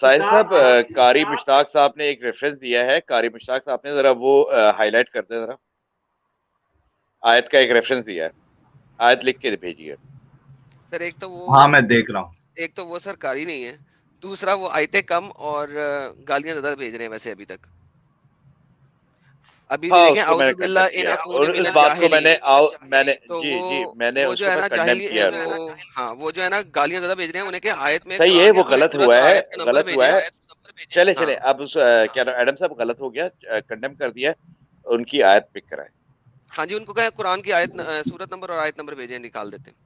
ساحل صاحب قاری مشتاق صاحب نے ایک ریفرنس دیا ہے، قاری مشتاق صاحب نے، ذرا وہ ہائی لائٹ کر دیں ذرا، آیت کا ایک ریفرنس دیا ہے، آیت لکھ کے بھیجیے سر ایک تو ہاں میں دیکھ رہا ہوں. ایک تو وہ سرکاری نہیں ہے، دوسرا وہ آیتیں کم اور گالیاں زیادہ بھیج رہے ہیں ویسے ابھی تک. ابھی بھی ہاں، دیکھیں اس کو میں اعوذ نے باللہ کنڈیم ان کیا ہے، اکون اور من اس بات کو میں نے تو جی جی میں نے وہ اس جو کو ہے میں نا کنڈیم کیا ہے. وہ ہاں وہ جو ہے نا گالیاں زیادہ بھیج رہے ہیں انہیں کہ آیت میں صحیح ہے، قرآن میں وہ کوئی غلط سورت ہوا اور ہے، آیت کا نمبر غلط ہوا بھیجیں. ہے. چلے ہاں اب کیا نام، ایڈم صاحب غلط ہو گیا، کنڈیم کر دیا، ان کی آیت پک کرائے. ہاں جی ان کو کہیں قرآن کی آیت سورت نمبر اور آیت نمبر بھیجیں، نکال دیتے ہیں.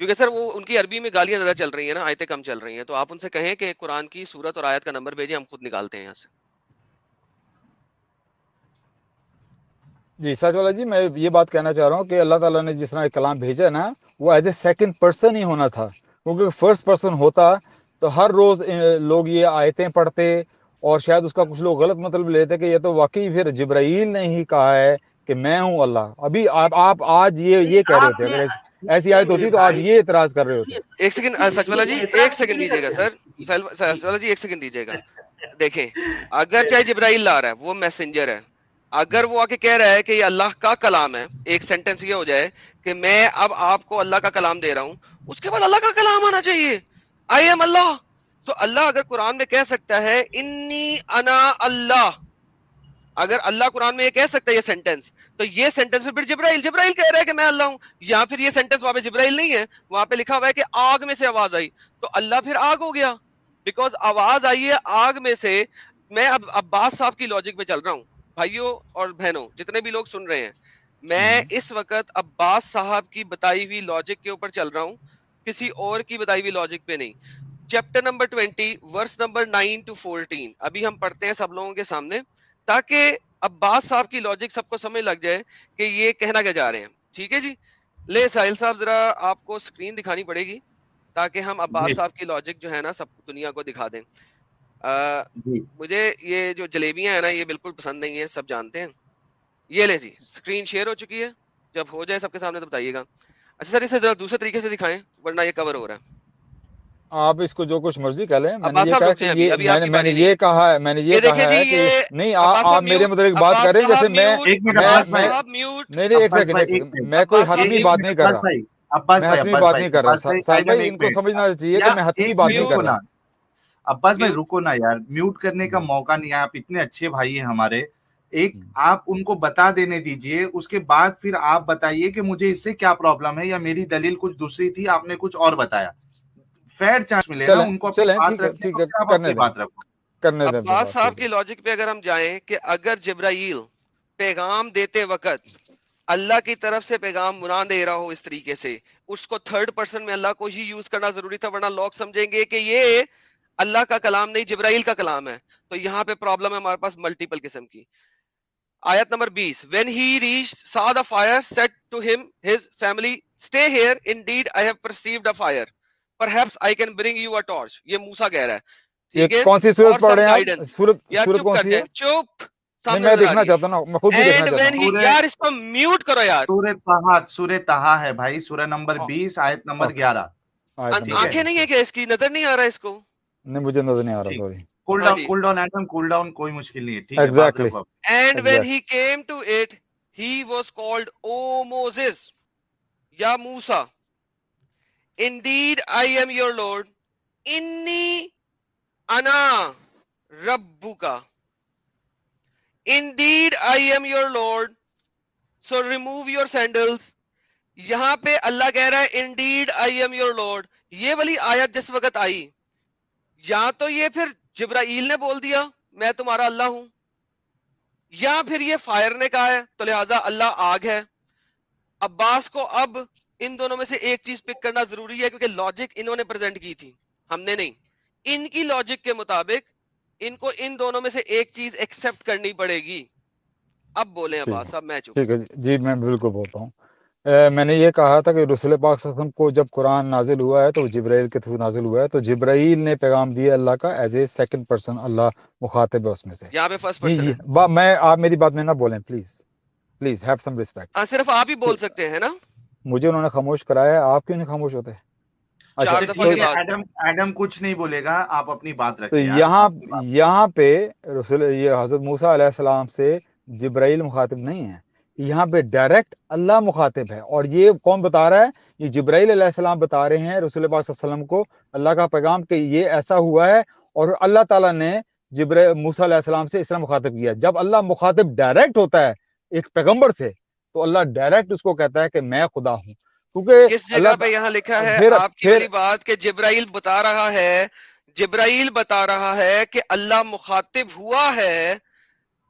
کیونکہ سر وہ ان کی عربی میں گالیاں زیادہ چل رہی ہیں نا، آیتیں کم چل رہی ہیں، تو آپ ان سے کہیں کہ قرآن کی سورت اور آیت کا نمبر بھیجیں، ہم خود نکالتے ہیں یہاں سے. جی سچ والا جی، میں یہ بات کہنا چاہ رہا ہوں کہ اللہ تعالیٰ نے جس طرح کلام بھیجا نا، وہ as a second person he ہونا تھا، کیونکہ فرسٹ پرسن ہوتا تو ہر روز لوگ یہ آیتیں پڑھتے اور شاید اس کا کچھ لوگ غلط مطلب لیتے کہ یہ تو واقعی پھر جبرائیل نے ہی کہا ہے کہ میں ہوں اللہ. ابھی آپ آج یہ کہہ رہے ہوتے، اگر ایسی آیت ہوتی تو آپ یہ اعتراض کر رہے ہوتے. ایک سیکنڈ سچ والا جی، ایک سیکنڈ دیجیے گا سر، سچ والا جی ایک سیکنڈ دیجیے گا. دیکھیں اگر چاہے جبرائیل لا رہا ہے، وہ میسنجر ہے، اگر وہ آ کے کہہ رہا ہے کہ یہ اللہ کا کلام ہے، ایک سینٹنس یہ ہو جائے کہ میں اب آپ کو اللہ کا کلام دے رہا ہوں، اس کے بعد اللہ کا کلام آنا چاہیے، آئی ایم اللہ. تو اللہ اگر قرآن میں کہہ سکتا ہے انی انا اللہ، اگر اللہ قرآن میں یہ کہہ سکتا ہے یہ سینٹنس، تو یہ سینٹنس پھر جبرائیل کہہ رہا ہے کہ میں اللہ ہوں. یا پھر یہ سینٹنس وہاں پہ جبرائیل نہیں ہے، وہاں پہ لکھا ہوا ہے کہ آگ میں سے آواز آئی، تو اللہ پھر آگ ہو گیا، بیکاز آواز آئی ہے آگ میں سے. میں اب عباس صاحب کی لاجک پہ چل رہا ہوں، بھائیوں اور بہنوں جتنے بھی لوگ سن رہے ہیں، میں اس وقت عباس صاحب کی بتائی ہوئی لاجک کے اوپر چل رہا ہوں، کسی اور کی بتائی ہوئی لاجک پہ نہیں. Chapter number 20 verse number 9 to 14 ابھی ہم پڑھتے ہیں سب لوگوں کے سامنے، تاکہ عباس صاحب کی لاجک سب کو سمجھ لگ جائے کہ یہ کہنا کیا جا رہے ہیں. ٹھیک ہے جی، لے ساحل صاحب ذرا آپ کو سکرین دکھانی پڑے گی تاکہ ہم عباس صاحب کی لاجک جو ہے نا سب دنیا کو دکھا دیں. مجھے یہ جو جلیبیاں ہیں نا یہ بالکل پسند نہیں ہے، سب جانتے ہیں. یہ لے جی سکرین شیئر ہو چکی ہے، جب ہو جائے سب کے سامنے تو بتائیے گا. اچھا سر اسے ذرا دوسرے طریقے سے دکھائیں ورنہ یہ کور ہو رہا ہے. آپ اس کو جو کچھ مرضی کہہ لیں، میں نے عباس یہ صاحب کہا رک کہ جائیں، یہ ابھی آپ کی میں نے باری نہیں. یہ کہا ہے، میں نے یہ دیکھیں کہا جی ہے کہ یہ نہیں عباس صاحب آپ میرے متعلق بات کر عباس رہے ہیں جیسے صاحب میں میوٹ، ایک منٹ میں عباس عباس بھائی، صاحب میوٹ، نہیں ایک عباس بھائی سیکنڈ، ایک میں کوئی عباس صاحب حتمی میوٹ، بات نہیں کر رہا، عباس میں بھائی حتمی بات نہیں کر رہا. ساحل بھائی ایک ان کو منٹ سمجھنا چاہیے کہ یا میں حتمی ایک بات نہیں میوٹ کر کو رہا. نا عباس بھائی میوٹ. رکو نا یار، میوٹ کرنے کا موقع نہیں ہے، آپ اتنے اچھے بھائی ہیں ہمارے، ایک آپ ان کو بتا دینے دیجئے، اس کے بعد پھر آپ بتائیے کہ مجھے اس سے کیا پرابلم ہے، یا میری دلیل کچھ دوسری تھی، آپ نے کچھ اور بتایا. فیئر چانس ملے نا ان کو اپنی چلیں بات ٹھیک ہے رکھنے ٹھیک کو، ہے، پھر آپ کرنے اپنی دیں بات رکھو. کرنے دیں پھر عباس بات. صاحب ٹھیک ہے کی لاجک پہ اگر ہم جائیں کہ اگر جبرائیل پیغام دیتے وقت اللہ کی طرف سے پیغام نہ دے رہا ہو اس طریقے سے، اس کو تھرڈ پرسن میں اللہ کو ہی یوز کرنا ضروری تھا، ورنہ لوگ سمجھیں گے کہ یہ اللہ کا کلام نہیں جبرائیل کا کلام ہے. تو یہاں پہ پرابلم ہے ہمارے پاس ملٹیپل قسم کی. آیت number 20 when he reached saw the fire said to him his family stay here indeed I have perceived a fire perhaps I can bring you a torch. یہ موسیٰ کہہ رہا ہے، یہ ٹھیک ہے، کون سی صورت اور پڑھ سم رہے ہیں آپ؟ گائیڈنس. یا صورت چپ کون کر سی ہے؟ جائیں، چپ، نہیں سامنے میں نظر آ دیکھنا رہی ہے. چاہتا ہوں نا، میں خود بھی دیکھنا اینڈ چاہتا وین ہوں. ہی، یار اس کو میوٹ کرو یار. سورہ طٰہٰ ہے بھائی، سورہ نمبر 20 آیت نمبر 11. آیت نمبر آنکھیں نہیں ہے کیا اس کی، نظر نہیں آ رہا اس کو؟ نہیں مجھے نظر نہیں آ رہا، ٹھیک، سوری. کول ہاں ڈاؤن جی. کول ڈاؤن ایٹم، کول ڈاؤن، کوئی مشکل نہیں ہے، ٹھیک ہے بات ایگزیکٹلی رکھو. And when exact. He came to it he was called O Moses, یا Musa, indeed I am your lord انی انا ربک indeed I am your lord so remove your sandals. یہاں پہ اللہ کہہ رہا ہے indeed I am your lord. یہ والی آیت جس وقت آئی، یا تو یہ پھر جبرائیل نے بول دیا میں تمہارا اللہ ہوں، یا پھر یہ فائر نے کہا ہے تو لہٰذا اللہ آگ ہے. عباس کو اب ان دونوں میں سے ایک چیز پک کرنا ضروری ہے، کیونکہ لاجک انہوں نے پریزنٹ کی تھی، ہم نے نہیں. ان کی لاجک کے مطابق ان کو ان دونوں میں سے ایک چیز ایکسپٹ کرنی پڑے گی. اب بولیں عباس صاحب، میں چپ. ٹھیک ہے جی، میں بالکل بولتا ہوں. میں نے یہ کہا تھا کہ رسول پاک صلی اللہ علیہ وسلم کو جب قرآن نازل ہوا ہے تو جبرائیل کے تھرو نازل ہوا ہے، تو جبرائیل نے پیغام دیا اللہ کا ایز اے سیکنڈ پرسن، اللہ مخاطب ہے اس میں سے. یہاں پہ فرسٹ جی پرسن جی ہے. میں آپ میری بات میں نہ بولیں please, please have some respect. ہاں صرف آپ ہی بول سکتے ہیں نا. مجھے انہوں نے خاموش کرایا ہے، آپ کیوں نہیں خاموش ہوتے؟ چار اچھا دفعہ ٹھیک کے ہے، بعد ایڈم کچھ نہیں بولے گا، آپ اپنی بات تو رکھیں یار، یہاں آپ کی بات۔ یہاں پہ رسول یہ حضرت موسیٰ علیہ السلام سے جبرائیل مخاطب نہیں ہے، یہاں پہ ڈائریکٹ اللہ مخاطب ہے. اور یہ کون بتا رہا ہے؟ یہ جبرائیل علیہ السلام بتا رہے ہیں رسول پاک صلی اللہ علیہ وسلم کو اللہ کا پیغام کہ یہ ایسا ہوا ہے، اور اللہ تعالیٰ نے موسیٰ علیہ السلام سے اس طرح مخاطب کیا. جب اللہ مخاطب ڈائریکٹ ہوتا ہے ایک پیغمبر سے، تو اللہ ڈائریکٹ اس کو کہتا ہے کہ میں خدا ہوں، کیونکہ کس اللہ جگہ پہ یہاں لکھا ہے آپ کی والی بات کہ جبرائیل بتا رہا ہے، جبرائیل بتا رہا ہے کہ اللہ مخاطب ہوا ہے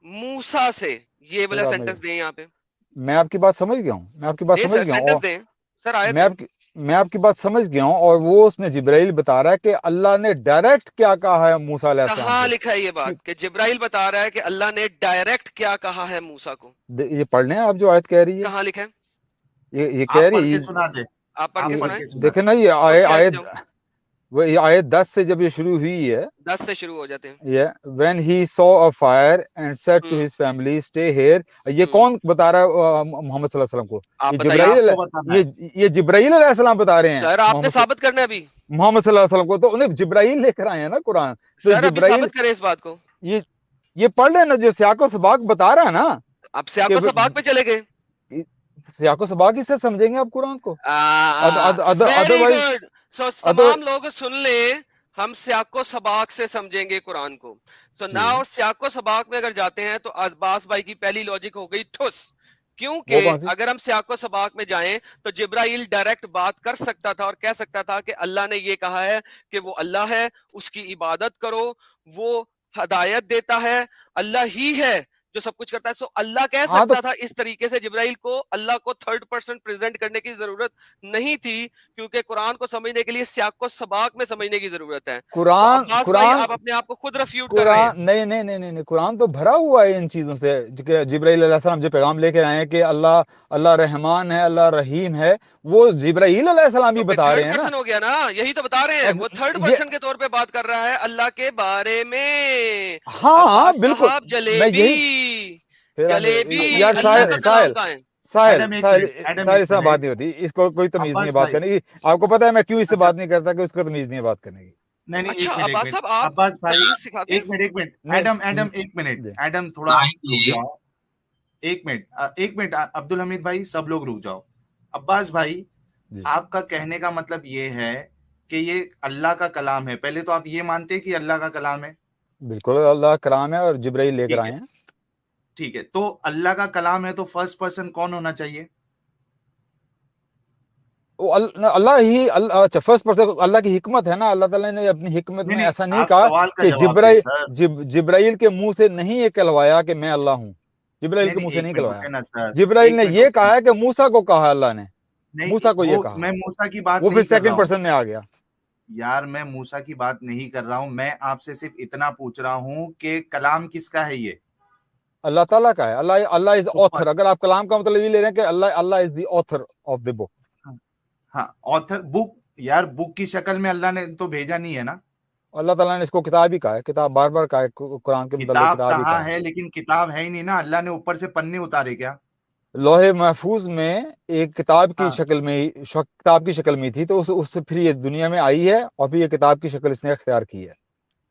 موسیٰ سے، یہ والا سینٹنس دیں یہاں پہ. میں آپ کی بات سمجھ گیا ہوں، میں آپ کی بات دیں سمجھ سر، گیا ہوں، سینٹنس دیں سر، آیت میں ہے. آپ کی میں آپ کی بات سمجھ گیا ہوں. اور وہ اس میں جبرائیل بتا رہا ہے کہ اللہ نے ڈائریکٹ کیا کہا ہے موسیٰ علیہ السلام کہاں سے. لکھا ہے یہ بات کہ جبرائیل بتا رہا ہے کہ اللہ نے ڈائریکٹ کیا کہا ہے موسیٰ کو؟ یہ پڑھ لیں آپ جو آیت کہہ رہی ہے، کہاں لکھا ہے؟ یہ کہہ آپ پڑھ رہی کے ہے، سنا دیں، آپ پڑھ کے سنائیں. دیکھیں نا یہ کون سی آیت آیت جاؤں؟ یہ آیت 10 سے جب یہ شروع ہوئی ہے، 10 سے شروع ہو جاتے ہیں. when he saw a fire and said to his family stay here. یہ کون بتا رہا ہے محمد صلی اللہ علیہ وسلم کو؟ آپ یہ بتائیے. جبرائیل آپ کو بتانا ہے۔ یہ جبرائیل علیہ السلام بتا رہے ہیں سر آپ نے ثابت کرنا ہے ابھی. محمد صلی اللہ علیہ وسلم کو، تو انہیں جبرائیل لے کر آئے ہیں نا قرآن. تو سر ابھی جبرائیل ثابت کریں اس بات کو. یہ پڑھ لیں نا جو سیاق و سباق بتا رہا ہے نا. اب سیاق و سباق پہ چلے گئے. سیاق و سباق ہی سے سمجھیں گے آپ قرآن کو. Very good. سو تمام لوگ سن لیں، ہم سیاق و سباق سے سمجھیں گے قرآن کو. سو ناؤ سیاق و سباق میں اگر جاتے ہیں تو عباس بھائی کی پہلی لاجک ہو گئی ٹھوس، کیونکہ اگر ہم سیاق و سباق میں جائیں تو جبرائیل ڈائریکٹ بات کر سکتا تھا اور کہہ سکتا تھا کہ اللہ نے یہ کہا ہے کہ وہ اللہ ہے، اس کی عبادت کرو، وہ ہدایت دیتا ہے، اللہ ہی ہے جو سب کچھ کرتا ہے. سو اللہ کہہ سکتا تھا اس طریقے سے. جبرائیل کو اللہ کو تھرڈ پرسن پریزنٹ کرنے کی ضرورت نہیں تھی، کیونکہ قرآن کو سمجھنے کے لیے سیاق و سباق میں سمجھنے کی ضرورت ہے. قرآن آپ اپنے آپ کو خود ریفیوٹ کر رہے ہیں. نہیں، قرآن تو بھرا ہوا ہے ان چیزوں سے. جبرائیل علیہ السلام جو پیغام لے کے آئے ہیں کہ اللہ رحمان ہے، اللہ رحیم ہے، وہ جبرائیل علیہ السلام بھی بتا رہے ہیں نا. ہو گیا نا، یہی تو بتا رہے ہیں. وہ تھرڈ پرسن کے طور پہ بات کر رہا ہے اللہ کے بارے میں. ہاں بالکل. جلیبی یار ساحل سے بات نہیں ہوتی، اس کو کوئی تمیز نہیں ہے بات کرنے کی. آپ کو پتا ہے میں کیوں اس سے بات نہیں کرتا کہ اس کو تمیز نہیں ہے بات کرنے کی. ایڈم تھوڑا ایک منٹ عبد الحمید بھائی، سب لوگ رک جاؤ. عباس بھائی، آپ کا کہنے کا مطلب یہ ہے کہ یہ اللہ کا کلام ہے. پہلے تو آپ یہ مانتے کہ اللہ کا کلام ہے؟ بالکل اللہ کلام ہے اور جبرائیل لے کر آئے ہیں. ٹھیک ہے، تو اللہ کا کلام ہے تو فرسٹ پرسن کون ہونا چاہیے؟ اللہ ہی. اچھا فرسٹ پرسن اللہ کی حکمت ہے نا. اللہ تعالیٰ نے اپنی حکمت میں ایسا نہیں کہا کہ جبرائیل کے منہ سے نہیں یہ کہلوایا کہ میں اللہ ہوں. جبرائیل کے منہ سے نہیں کہلوایا. جبرائیل نے یہ کہا ہے کہ موسیٰ کو کہا اللہ نے. موسیٰ کو یہ کہا. میں موسیٰ کی بات وہ پھر سیکنڈ پرسن میں آ گیا. یار میں موسیٰ کی بات نہیں کر رہا ہوں، میں آپ سے صرف اتنا پوچھ رہا ہوں کہ کلام کس کا ہے؟ یہ اللہ تعالیٰ کا ہے. اللہ از آتھر. اگر آپ کلام کا مطلب یہ لے رہے ہیں کہ اللہ از دی آتھر آف دی بک. ہاں آتھر بک. یار بک کی شکل میں اللہ نے تو بھیجا نہیں ہے نا. اللہ تعالیٰ نے اس کو کتاب ہی کہا ہے. کتاب بار بار کہا ہے قرآن کے مطلب کتاب کہا ہے، لیکن کتاب ہے ہی نہیں نا. اللہ نے اوپر سے پنے اتارے کیا؟ لوح محفوظ میں ایک کتاب کی شکل میں تھی، تو اس سے پھر یہ دنیا میں آئی ہے اور پھر یہ کتاب کی شکل اس نے اختیار کی ہے.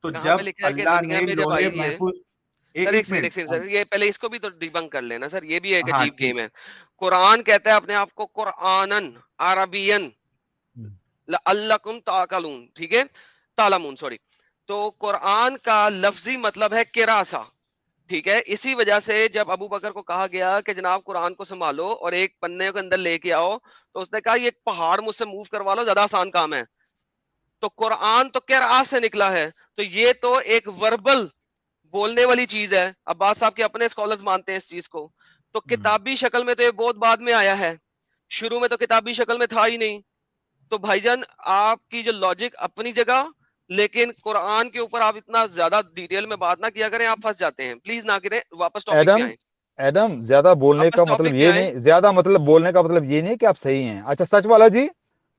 تو جب اللہ نے لوح محفوظ سر یہ پہلے اس کو بھی تو ڈیبنک کر لینا سر. یہ بھی ایک عجیب گیم ہے. قرآن کہتا ہے اپنے آپ کو قرآنن عربین لعلکم تعقلون، ٹھیک ہے، تعلمون سوری. تو قرآن کا لفظی مطلب ہے قراءہ، ٹھیک ہے. اسی وجہ سے جب ابو بکر کو کہا گیا کہ جناب قرآن کو سنبھالو اور ایک پنے کے اندر لے کے آؤ، تو اس نے کہا یہ ایک پہاڑ مجھ سے موو کروا لو، زیادہ آسان کام ہے. تو قرآن تو قراءت سے نکلا ہے، تو یہ تو ایک وربل بولنے والی چیز ہے. عباس صاحب کے اپنے اسکالرز مانتے ہیں اس چیز کو. تو کتابی شکل میں تو یہ بہت بعد میں آیا ہے، شروع میں تو کتابی شکل میں تھا ہی نہیں. تو بھائی جان آپ کی جو لاجک اپنی جگہ، لیکن قرآن کے اوپر آپ اتنا زیادہ ڈیٹیل میں بات نہ کیا کریں، آپ پھنس جاتے ہیں. پلیز نہ کریں. واپس ٹاپک پہ آئیں. ایڈم زیادہ بولنے کا مطلب یہ نہیں، زیادہ مطلب بولنے کا مطلب یہ نہیں کہ آپ صحیح ہیں. اچھا سچ والا جی،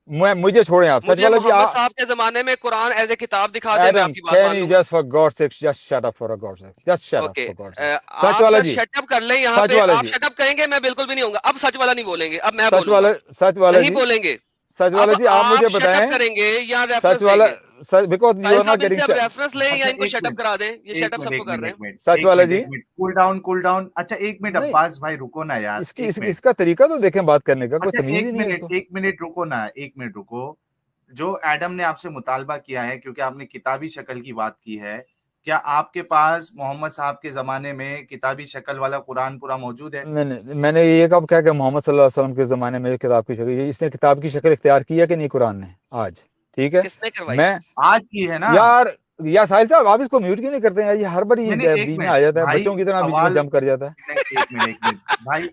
مجھے چھوڑیں آپ. سچ والا جی، محمد صاحب کے زمانے میں قرآن ایز اے کتاب دکھا دیں، میں آپ کی بات مان لوں. just for God's sake just shut up for God's sake. just shut up for God's sake. سچ والا جی شٹ اپ کر لیں. یہاں پہ آپ شٹ اپ کہیں گے، میں بالکل بھی نہیں ہوں گا. اب سچ والا نہیں بولیں گے. اب میں بولوں گا. سچ والا نہیں بولیں گے. سچ والا جی آپ مجھے بتائیں کریں گے یا سچ والا because you are not getting reference لیں یا ان کو شٹ اپ کرا دیں. یہ شٹ اپ سب کو کر رہے ہیں. سچ والا جی کول ڈاؤن. اچھا ایک منٹ عباس بھائی رکو نا یار, اس کا طریقہ تو دیکھیں بات کرنے کا, کوئی اچھا تمیز ہی نہیں ہے. ایک منٹ رکو نا, ایک منٹ رکو. جو ایڈم نے آپ سے مطالبہ کیا ہے کیونکہ آپ نے کتابی شکل کی بات کی ہے, کیا آپ کے پاس محمد صاحب کے زمانے میں کتابی شکل والا قرآن پورا موجود ہے؟ نہیں, میں نے یہ کب کہا کہ محمد صلی اللہ علیہ وسلم کے زمانے میں کتاب کی شکل, اس نے کتاب کی شکل اختیار کی ہے کہ نہیں قرآن نے آج؟ ٹھیک ہے, کس نے کروائی؟ میں آج کی ہے نا یار. یا ساحل صاحب آپ اس کو میوٹ کیوں نہیں کرتے ہیں؟ یہ ہر بار بیچ میں آ جاتا ہے, بچوں کی طرح بیچ میں جمپ کر جاتا ہے. ایک منٹ بھائی,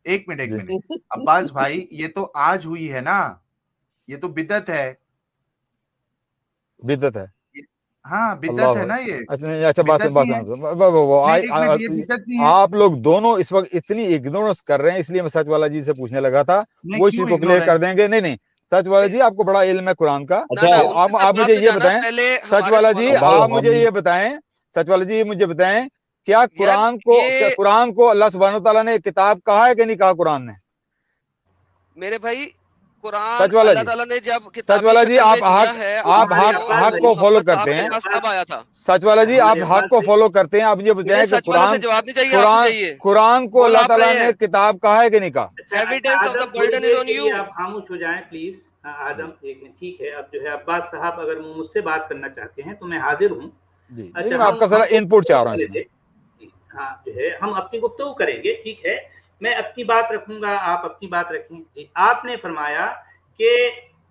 ایک منٹ عباس بھائی, یہ تو آج ہوئی ہے نا, یہ تو بدعت ہے. بدعت ہے؟ ہاں بدعت ہے نا یہ. اچھا آپ لوگ دونوں اس وقت اتنی اگنورنس کر رہے ہیں, اس لیے میں سچ والا جی سے پوچھنے لگا تھا, وہ اس چیز کو کلیئر کر دیں گے. نہیں سچ والا جی آپ کو بڑا علم ہے قرآن کا, آپ مجھے یہ بتائیں. سچ والا جی آپ مجھے یہ بتائیں, سچ والا جی مجھے بتائیں, کیا قرآن کو اللہ سبحانہ وتعالیٰ نے کتاب کہا ہے کہ نہیں کہا قرآن نے؟ میرے بھائی قرآن اللہ تعالیٰ نے جب سچ والا جی آپ حق کو فالو کرتے ہیں. کب آیا تھا؟ سچ والا جی آپ حق کو فالو کرتے ہیں, آپ یہ بتائیں کہ قرآن کو اللہ تعالیٰ نے کتاب کہا ہے کہ نہیں کہا؟ Evidence of the burden is on you. آپ خاموش ہو جائیں پلیز. آدم ایک منٹ, ٹھیک ہے. اب جو ہے عباس صاحب اگر مجھ سے بات کرنا چاہتے ہیں تو میں حاضر ہوں. جی میں آپ کا ذرا ان پٹ چاہ رہا ہوں. ہاں جو ہے ہم اپنی گفتگو کریں گے, ٹھیک ہے. میں اپنی بات رکھوں گا, آپ اپنی بات رکھیں. جی آپ نے فرمایا کہ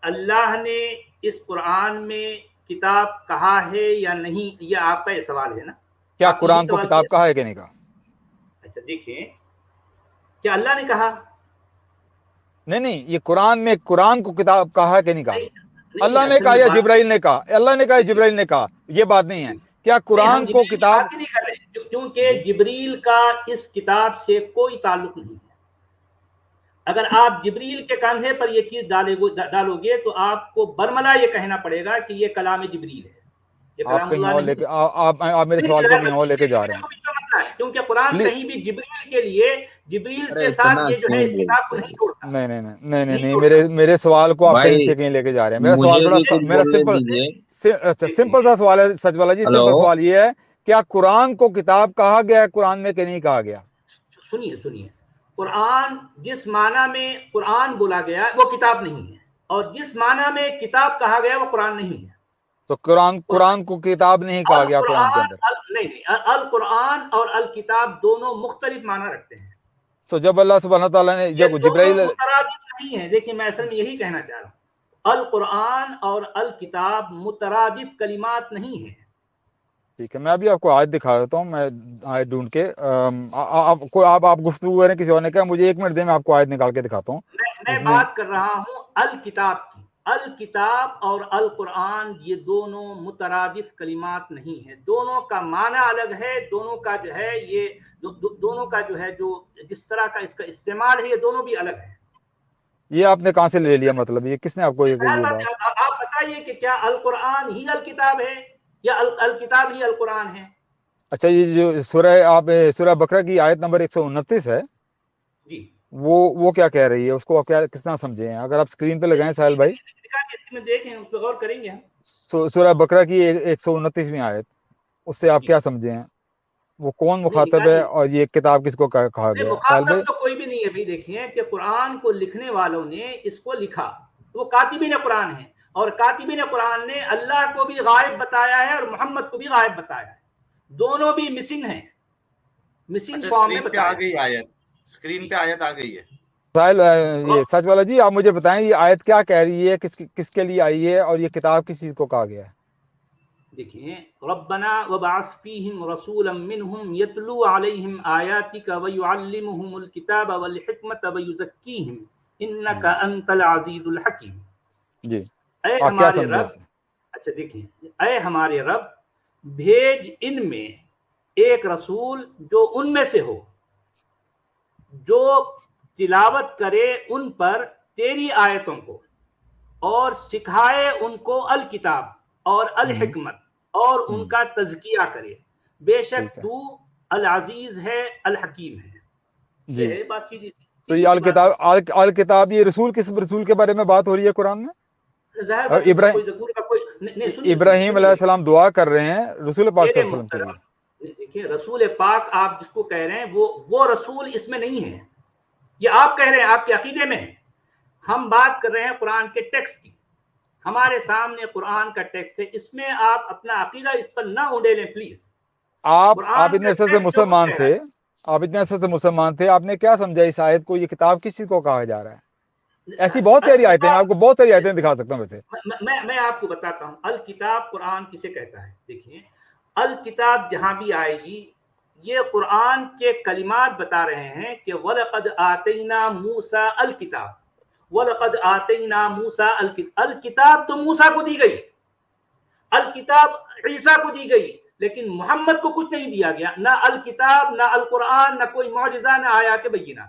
اللہ نے اس قرآن میں کتاب کہا ہے یا نہیں, یہ آپ کا یہ سوال ہے نا؟ کیا قرآن کو کتاب کہا ہے کہ نہیں کہا؟ اچھا دیکھیں, کیا اللہ نے کہا؟ نہیں یہ قرآن کو کتاب کہا ہے کہ نہیں کہا؟ اللہ نے کہا یا جبرائیل نے کہا؟ اللہ نے کہا یا جبرائیل نے کہا؟ یہ بات نہیں ہے. کیا قرآن کو کتاب, کیونکہ جبریل کا اس کتاب سے کوئی تعلق نہیں ہے. اگر آپ جبریل کے کاندھے پر یہ چیز ڈالو گے تو آپ کو برملا یہ کہنا پڑے گا کہ یہ کلام جبریل ہے. آپ میرے سوال کو کہیں اور لے کے جا رہے ہیں, کیونکہ قرآن کہیں بھی جبریل کے لیے جبریل سے ساتھ یہ جو ہے اس کتاب کو نہیں چھوڑتا. نہیں میرے سوال کو آپ کہیں سے کہیں لے کے جا رہے ہیں. میرا سوال میرا سمپل سا سوال ہے سچ والا جی, سمپل سوال یہ ہے, کیا قرآن کو کتاب کہا گیا ہے قرآن میں کہ نہیں کہا گیا؟ سنیے, قرآن جس معنی میں قرآن بولا گیا وہ کتاب نہیں ہے, اور جس معنی میں کتاب کہا گیا وہ قرآن نہیں ہے. تو قرآن کو کتاب نہیں کہا گیا قرآن کے اندر. نہیں, القرآن اور الکتاب دونوں مختلف معنی رکھتے ہیں. تو جب اللہ سبحانہ تعالیٰ نے جب جبرائیل نہیں ہے, دیکھیں میں اصل میں یہی کہنا چاہ رہا ہوں, القرآن اور الکتاب مترادف کلمات نہیں ہیں. ٹھیک ہے, میں ابھی آپ کو آیت دکھا دیتا ہوں, میں آیت ڈھونڈ کے آپ گفتگو کریں کسی اور نے کہا, مجھے 1 منٹ دیں, میں آپ کو آیت نکال کے دکھاتا ہوں. میں بات کر رہا ہوں الکتاب کی. الکتاب اور القرآن یہ دونوں مترادف کلمات نہیں ہیں, دونوں کا معنی الگ ہے, دونوں کا جو ہے یہ دونوں کا جو ہے جو جس طرح کا اس کا استعمال ہے یہ دونوں بھی الگ ہے. یہ آپ نے کہاں سے لے لیا, مطلب یہ کس نے آپ کو یہ بات؟ آپ بتائیے کہ کیا القرآن ہی الکتاب ہے یا الکتاب ہی القرآن ہے؟ اچھا یہ جو سورہ بقرہ کی آیت نمبر 129 ہے جی, وہ کیا کہہ رہی ہے, اس کو آپ کس طرح سمجھے ہیں؟ اگر آپ اسکرین پہ لگائیں ساحل بھائی, دیکھیں اس پہ غور کریں گے. سورہ بقرہ کی 129ویں آیت, اس سے آپ کیا سمجھے ہیں؟ وہ کون مخاطب ہے اور یہ کتاب کس کو کہا گیا؟ مخاطب تو کوئی بھی نہیں ہے. ابھی دیکھیں کہ قرآن کو لکھنے والوں نے اس کو لکھا, وہ کاتبین قرآن ہیں, اور کاتبین قرآن نے اللہ کو بھی غائب بتایا ہے اور محمد کو بھی غائب بتایا ہے, دونوں بھی مسنگ ہیں, مسنگ فارم میں بتایا. اسکرین پہ آیت آ گئی ہے. ساحل یہ سچ والا جی آپ مجھے بتائیں یہ آیت کیا کہہ رہی ہے, کس کے لیے آئی ہے, اور یہ کتاب کس چیز کو کہا گیا ہے؟ دیکھیں, ربنا وبعث فیہم رسولا منہم یتلو علیہم آیاتک ویعلمہم الکتاب والحکمت ویزکیہم انک انت العزیز الحکیم. جی اے ہمارے رب, اچھا دیکھیں, اے ہمارے رب بھیج ان میں ایک رسول جو ان میں سے ہو, جو تلاوت کرے ان پر تیری آیتوں کو اور سکھائے ان کو الکتاب اور الحکمت اور ان کا تزکیہ کرے, بے شک تو العزیز ہے الحکیم ہے. یہ ہے بات تو یہ الکتاب یہ رسول کس رسول کے بارے میں بات ہو رہی ہے قرآن میں؟ اور ابراہیم علیہ السلام دعا کر رہے ہیں رسول پاک صلی اللہ علیہ وسلم کے لیے. دیکھیں رسول پاک آپ جس کو کہہ رہے ہیں وہ رسول اس میں نہیں ہے. یہ آپ کہہ رہے ہیں آپ کے عقیدے میں ہے. ہم بات کر رہے ہیں قرآن کے ٹیکسٹ کی. ہمارے سامنے قرآن کا ٹیکسٹ ہے. اس میں آپ اپنا عقیدہ اس پر نہ اڈیلیں پلیز. آپ اتنے عرصے سے مسلمان تھے، آپ نے کیا سمجھا اس آیت کو؟ یہ کتاب کس چیز کو کہا جا رہا ہے؟ ایسی بہت ساری آیتیں ہیں، آپ کو بہت ساری آیتیں دکھا سکتا ہوں. ویسے میں آپ کو بتاتا ہوں الکتاب قرآن کسے کہتا ہے. دیکھیے الکتاب جہاں بھی آئے گی یہ قرآن کے کلمات بتا رہے ہیں کہ وَلَقَدْ آتَيْنَا مُوسَىٰ الْكِتَابَ وَلَقَدْ آتَيْنَا مُوسَىٰ الْكِتَابَ. الکتاب تو موسیٰ کو دی گئی، الکتاب عیسیٰ کو دی گئی، لیکن محمد کو کچھ نہیں دیا گیا. نہ الکتاب، نہ القرآن، نہ کوئی معجزہ، نہ آیات بینہ.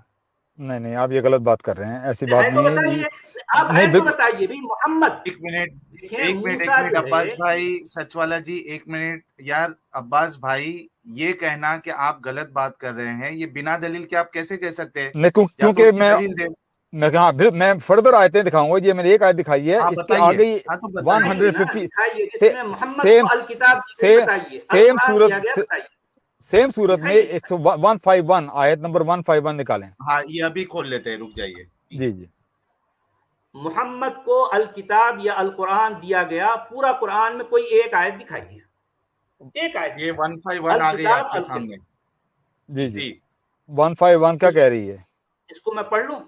نہیں آپ یہ غلط بات کر رہے ہیں، ایسی بات نہیں ہے. آپ بتائیے بھی محمد. ایک منٹ عباس بھائی، سچ والا جی ایک منٹ. یار عباس بھائی، یہ کہنا کہ آپ غلط بات کر رہے ہیں یہ بنا دلیل کے آپ کیسے کہہ سکتے ہیں؟ کیونکہ میں فردر آیتیں دکھاؤں گا. یہ میں نے ایک آیت دکھائی ہے، اس کے آگے 150 سیم صورت میں 151 آیت نمبر 151 نکالیں. ہاں یہ ابھی کھول لیتے ہیں، رک جائیے. جی محمد کو الکتاب یا القرآن دیا گیا. پورا قرآن میں کوئی ایک آیت دکھائیے، ایک آیت. یہ 151 آ گئی آپ کے سامنے. جی 151 کیا کہہ رہی ہے؟ اس کو میں پڑھ لوں.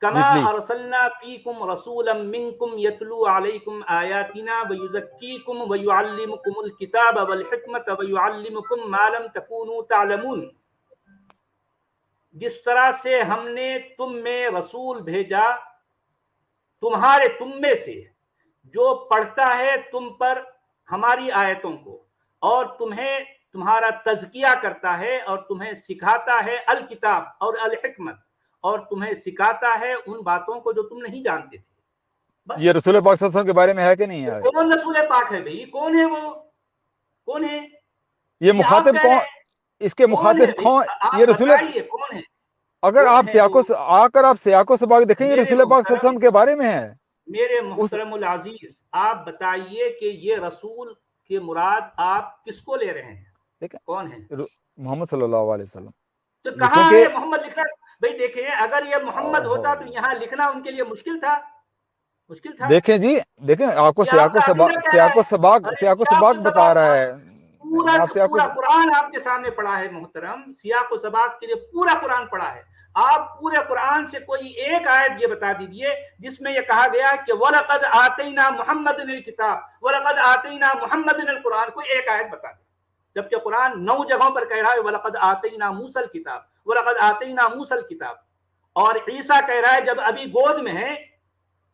کما ارسلنا فیکم رسولا منکم یتلو علیکم آیاتنا ویزکیکم ویعلمکم الکتاب والحکمت ویعلمکم ما لم تکونوا تعلمون. جس طرح سے ہم نے تم میں رسول بھیجا تم میں سے جو پڑھتا ہے تم پر ہماری آیتوں کو اور تمہیں تمہارا تزکیہ کرتا ہے اور تمہیں سکھاتا ہے الکتاب اور الحکمت اور تمہیں سکھاتا ہے ان باتوں کو جو تم نہیں جانتے تھے. یہ رسول پاک صلی اللہ علیہ وسلم کے بارے میں ہے کہ نہیں ہے؟ کون رسول پاک ہے بھائی؟ کون ہے وہ؟ کون ہے یہ مخاطب؟ کون اس کے مخاطب کون؟ یہ رسول کون ہے؟ اگر آپ سیاق و سباق دیکھیں یہ رسول پاک صلی اللہ علیہ وسلم کے بارے میں ہے. میرے محترم العزیز آپ بتائیے کہ یہ رسول کے مراد آپ کس کو لے رہے ہیں؟ کون ہے؟ محمد صلی اللہ علیہ وسلم. تو کہاں ہے محمد لکھنا؟ بھائی دیکھیں اگر یہ محمد ہوتا تو یہاں لکھنا ان کے لیے مشکل تھا. دیکھیں جی دیکھیں آپ کو سیاق و سباق بتا رہا ہے. پورا قرآن آپ کے سامنے پڑھا ہے محترم. سیاق و سباق کے لیے پورا قرآن پڑھا ہے. آپ پورے قرآن سے کوئی ایک آیت یہ بتا دیجئے جس میں یہ کہا گیا کہ وَلَقَدْ آتَيْنَا مُحَمَّدٍ الْكِتَابَ وَلَقَدْ آتَيْنَا مُحَمَّدٍ الْقُرْآنَ. کوئی ایک آیت بتا دیں. جبکہ قرآن 9 جگہوں پر کہہ رہا ہے وَلَقَدْ آتَيْنَا مُوسَى الْكِتَابَ وَلَقَدْ آتَيْنَا مُوسَى الْكِتَابَ. اور عیسیٰ کہہ رہا ہے جب ابھی گود میں ہے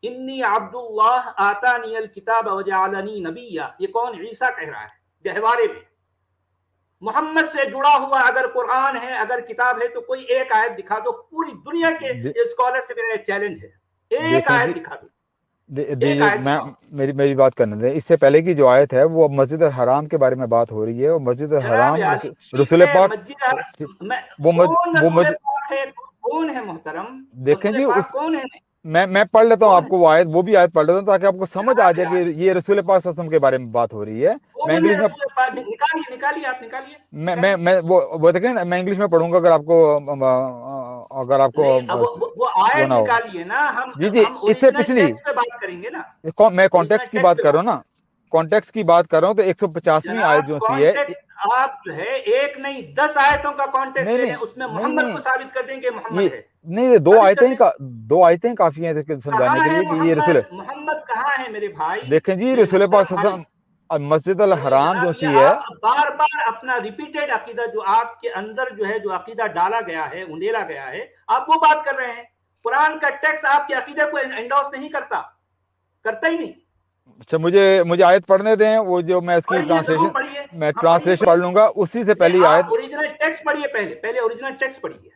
انی عبد اللہ آتانی الکتاب وجعلنی نبیا. یہ کون؟ عیسیٰ کہہ رہا ہے گہوارے میں. محمد سے جڑا ہوا اگر قرآن ہے اگر کتاب ہے تو کوئی ایک آیت دکھا دو. پوری دنیا کے اسکالر سے میرا چیلنج ہے ایک آیت دکھا دو. میری بات کرنے دیں. اس سے پہلے کی جو آیت ہے وہ مسجد الحرام کے بارے میں بات ہو رہی ہے. اور مسجد الحرام رسول پاک کون ہے محترم؟ دیکھیں جی میں پڑھ لیتا ہوں آپ کو وہ آیت، وہ بھی آیت پڑھ لیتا ہوں تاکہ آپ کو سمجھ آ جائے کہ یہ رسول پاک صلی اللہ علیہ وسلم کے بارے میں بات ہو رہی ہے. میں انگلش میں وہ دیکھیں میں انگلش میں پڑھوں گا اگر آپ کو جی اس سے پچھلی میں کانٹیکسٹ کی بات کر رہا ہوں نا، کانٹیکسٹ کی بات کر رہا ہوں. تو 150ویں آیت جو سی ہے آپ جو ہے ایک نہیں 10 آیتوں کا کانٹیکسٹ لے لیں اس میں محمد کو ثابت کر دیں گے محمد ہے. نہیں 2 آیتیں کافی ہیں سمجھانے کے لیے کہ یہ رسول ہے. محمد کہاں ہے میرے بھائی؟ دیکھیں جی رسول پاک صلی اللہ علیہ وسلم مسجد الحرام جو سی ہے بار بار اپنا ریپیٹڈ عقیدہ جو آپ کے اندر جو ہے جو عقیدہ ڈالا گیا ہے انڈیلا گیا ہے آپ وہ بات کر رہے ہیں. قرآن کا ٹیکسٹ آپ کے عقیدے کو انڈورس نہیں کرتا ہی نہیں. اچھا مجھے آیت پڑھنے دیں. وہ جو میں اس کی ٹرانسلیشن پڑھ لوں گا. اسی سے پہلی آیت اوریجنل ٹیکسٹ پڑھیے. پہلے اوریجنل ٹیکسٹ پڑھیے.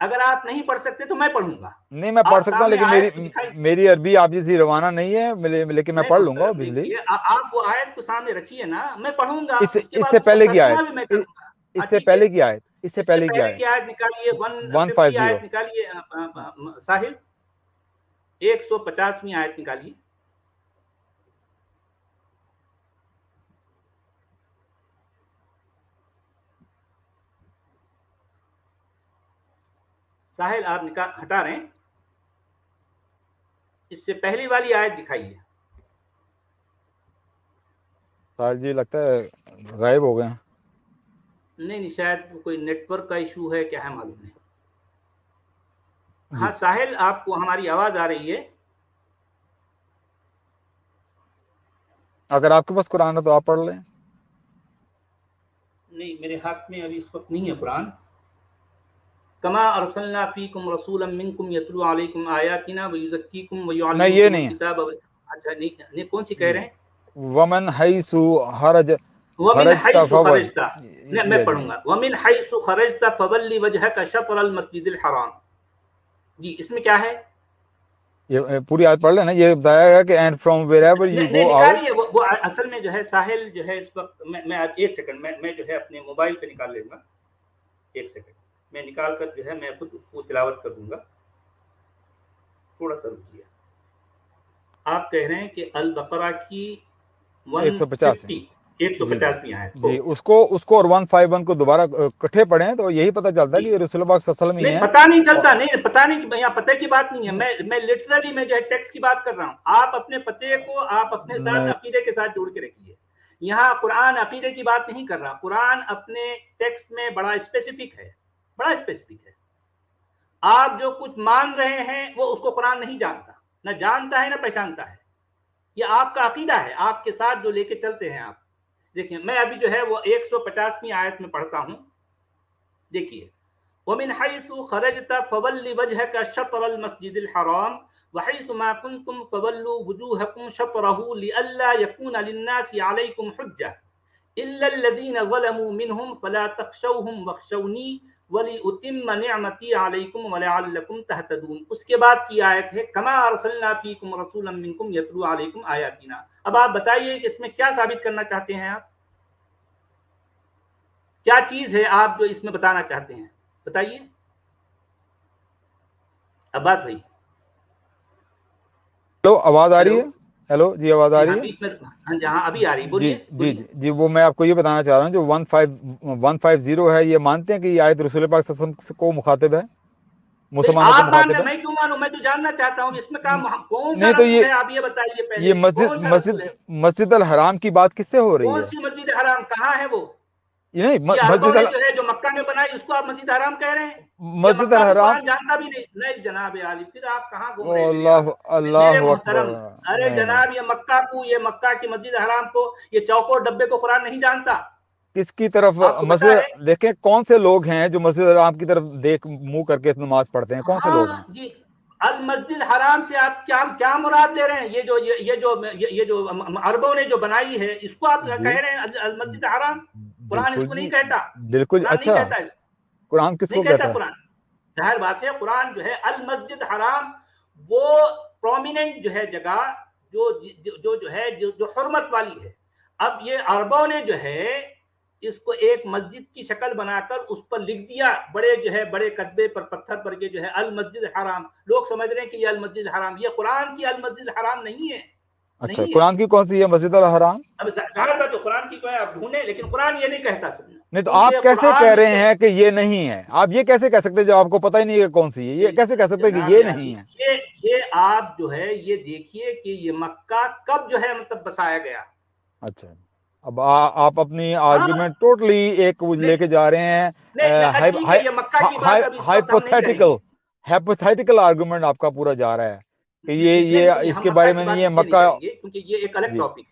اگر آپ نہیں پڑھ سکتے تو میں پڑھوں گا. نہیں میں پڑھ سکتا ہوں لیکن میری عربی آپ جیسی روانہ نہیں ہے لیکن میں پڑھ لوں گا. بجلی آپ وہ آیت کو سامنے رکھیے نا میں پڑھوں گا. اس سے پہلے کی آیت اس سے پہلے کیا ہے؟ کی آیت نکالیے 150 آیت نکالیے ساحل 150ویں آیت نکالیے. ساحل آپ ہٹا رہے ہیں, اس سے پہلی والی آیت دکھائیے. ساحل جی لگتا ہے غائب ہو گئے ہیں. نہیں شاید کوئی نیٹ ورک کا ایشو ہے, کیا ہے معلوم نہیں. ہاں ساحل آپ کو ہماری آواز آ رہی ہے؟ اگر آپ کے پاس قرآن ہے تو آپ پڑھ لیں. نہیں میرے ہاتھ میں ابھی اس وقت نہیں ہے قرآن. کما ارسلنا فیکم رسولا منکم یتلو علیکم آیاتنا ویزکیکم ویعلمکم الکتاب. اچھا نہیں کون سی کہہ رہے ہیں؟ ومن حیث خرج ومن حیث خرجتا, میں پڑھوں گا. ومن حیث خرجتا فولی وجہک شطر المسجد الحرام. جی اس میں کیا ہے؟ یہ پوری آیت پڑھ لینا. یہ بتایا گیا کہ and from where ever you go out. وہ اصل میں جو ہے ساحل جو ہے اس وقت میں ایک سیکنڈ میں جو ہے اپنے موبائل پہ نکال لوں گا. ایک سیکنڈ میں نکال کر جو ہے میں خود اس کو تلاوت کر دوں گا. تھوڑا سا رکیے. آپ کہہ رہے ہیں کہ البقرہ کی 150ویں آیت جی اس کو اور 151 کو دوبارہ اکٹھے پڑھیں تو یہی پتہ چلتا ہے کہ یہ رسول اللہ صلی اللہ علیہ وسلم ہی ہیں. پتہ نہیں چلتا, نہیں پتہ نہیں, یہاں پتہ کی بات نہیں ہے. میں لٹرلی میں جو ہے ٹیکسٹ کی بات کر رہا ہوں. آپ اپنے پتے کو آپ اپنے ساتھ عقیدے کے ساتھ جوڑ کے رکھیے. یہاں قرآن عقیدے کی بات نہیں کر رہا. قرآن اپنے ٹیکسٹ میں بڑا اسپیسیفک ہے, بڑا اسپیسیفک ہے. آپ جو کچھ مان رہے ہیں وہ اس کو قرآن نہیں جانتا, نہ جانتا ہے نہ پہچانتا ہے. یہ آپ کا عقیدہ ہے, آپ کے ساتھ جو لے کے چلتے ہیں آپ. دیکھیں میں ابھی جو ہے وہ 150ویں آیت میں پڑھتا ہوں. دیکھیے وَمِنْ حَيْثُ خَرَجْتَ فَوَلِّ وَجْهَكَ شَطْرَ الْمَسْجِدِ الْحَرَامِ وَحَيْثُ مَا كُنْتُمْ فَوَلُّوا وُجُوهَكُمْ شَطْرَهُ لِئَلَّا يَكُونَ لِلنَّاسِ عَلَيْكُمْ حُجَّةٌ إِلَّا الَّذِينَ ظَلَمُوا مِنْهُمْ فَلَا تَخْشَوْهُمْ وَاخْشَوْنِي وَلِأُتِمَّ نِعْمَتِي عَلَيْكُمْ وَلَعَلَّكُمْ تَهْتَدُونَ. اس کے بعد کی آیت ہے کما ارسلنا فیکم رسولا منکم یتلو علیکم آیاتنا. اب آپ بتائیے کہ اس میں کیا ثابت کرنا چاہتے ہیں آپ؟ کیا چیز ہے آپ جو اس میں بتانا چاہتے ہیں؟ بتائیے عباد بھائی. ہلو آواز آ رہی ہے؟ ہیلو جی آواز آ رہی ہے؟ ہاں ابھی آ رہی. بولیے. جی وہ میں آپ کو یہ بتانا چاہ رہا ہوں جو 150 ہے یہ مانتے ہیں کہ یہ آیت رسول پاک صلی اللہ علیہ وسلم کو مخاطب ہے, مسلمانوں کو مخاطب ہے؟ میں کیوں مانوں, میں تو جاننا چاہتا ہوں اس میں کون سا رسول ہے آپ یہ بتائیے پہلے. یہ مسجد الحرام کی بات کس سے ہو رہی ہے؟ کون سی مسجد حرام, کہاں ہے وہ؟ نہیں مسجد جو ہے جو مکہ میں بنائی اس کو آپ مسجد حرام کہہ رہے ہیں؟ مسجد الحرام جانتا بھی نہیں جناب عالی. پھر آپ کہاں گھوم رہے ہیں؟ اللہ محترم, ارے جناب یہ مکہ کی مسجد حرام کو, یہ چوکور ڈبے کو قرآن نہیں جانتا. کس کی طرف مسجد دیکھیں, کون سے لوگ ہیں جو مسجد الحرام کی طرف دیکھ منہ کر کے نماز پڑھتے ہیں؟ کون سے لوگ ہیں جی؟ المسجد حرام سے آپ کیا مراد لے رہے ہیں؟ یہ جو عربوں نے جو بنائی ہے اس کو آپ کہہ رہے ہیں المسجد حرام؟ قرآن اس کو نہیں کہتا. بالکل. اچھا قرآن کس کو کہتا ہے؟ قرآن ظاہر بات ہے قرآن جو ہے المسجد حرام وہ پرومیننٹ جو ہے جگہ جو ہے جو حرمت والی ہے. اب یہ عربوں نے جو ہے اس کو ایک مسجد کی شکل بنا کر اس پر لکھ دیا بڑے کتبے پر پتھر پر کے جو ہے المسجد حرام. لوگ سمجھ رہے ہیں کہ یہ المسجد حرام, یہ قرآن کی المسجد حرام نہیں ہے. اچھا قرآن کی کون سی ہے مسجد الحرام؟ اب ظاہر بات ہے قرآن کی کوئی آپ ڈھونڈیں, لیکن قرآن یہ نہیں کہتا. نہیں تو آپ کیسے کہہ رہے ہیں کہ یہ نہیں ہے؟ آپ یہ کیسے کہہ سکتے جب آپ کو پتہ ہی نہیں ہے کون سی ہے؟ یہ کیسے کہہ سکتے کہ یہ نہیں ہے؟ یہ آپ جو ہے یہ دیکھیے کہ یہ مکہ کب جو ہے مطلب بسایا گیا. اچھا اب آپ اپنی آرگومنٹ ٹوٹلی ایک لے کے جا رہے ہیں, ہائپوتھیٹیکل آرگومنٹ آپ کا پورا جا رہا ہے کہ یہ اس کے بارے میں نہیں ہے. مکہ کیونکہ یہ ایک الگ ٹاپک ہے,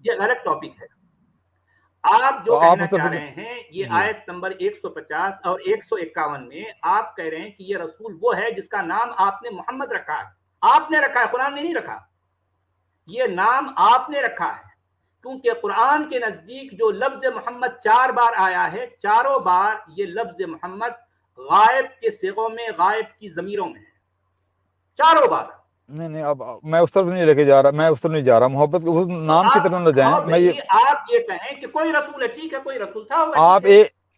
یہ الگ ٹاپک ہے. آپ جو کہنا چاہ رہے ہیں یہ آیت نمبر 150 اور 151 میں آپ کہہ رہے ہیں کہ یہ رسول وہ ہے جس کا نام آپ نے محمد رکھا ہے. آپ نے رکھا ہے, قرآن نے نہیں رکھا. یہ نام آپ نے رکھا ہے کیونکہ قرآن کے نزدیک جو لفظ محمد 4 بار آیا ہے, چاروں بار یہ لفظ محمد غائب کے صیغوں میں, غائب کی ضمیروں میں ہے, چاروں بار. نہیں اب میں اس طرف نہیں لے کے جا رہا, میں اس طرف نہیں جا رہا. محبت اس نام کی طرف نہ جائیں. آپ یہ کہیں کہ کوئی رسول ہے, ٹھیک ہے کوئی رسول تھا, آپ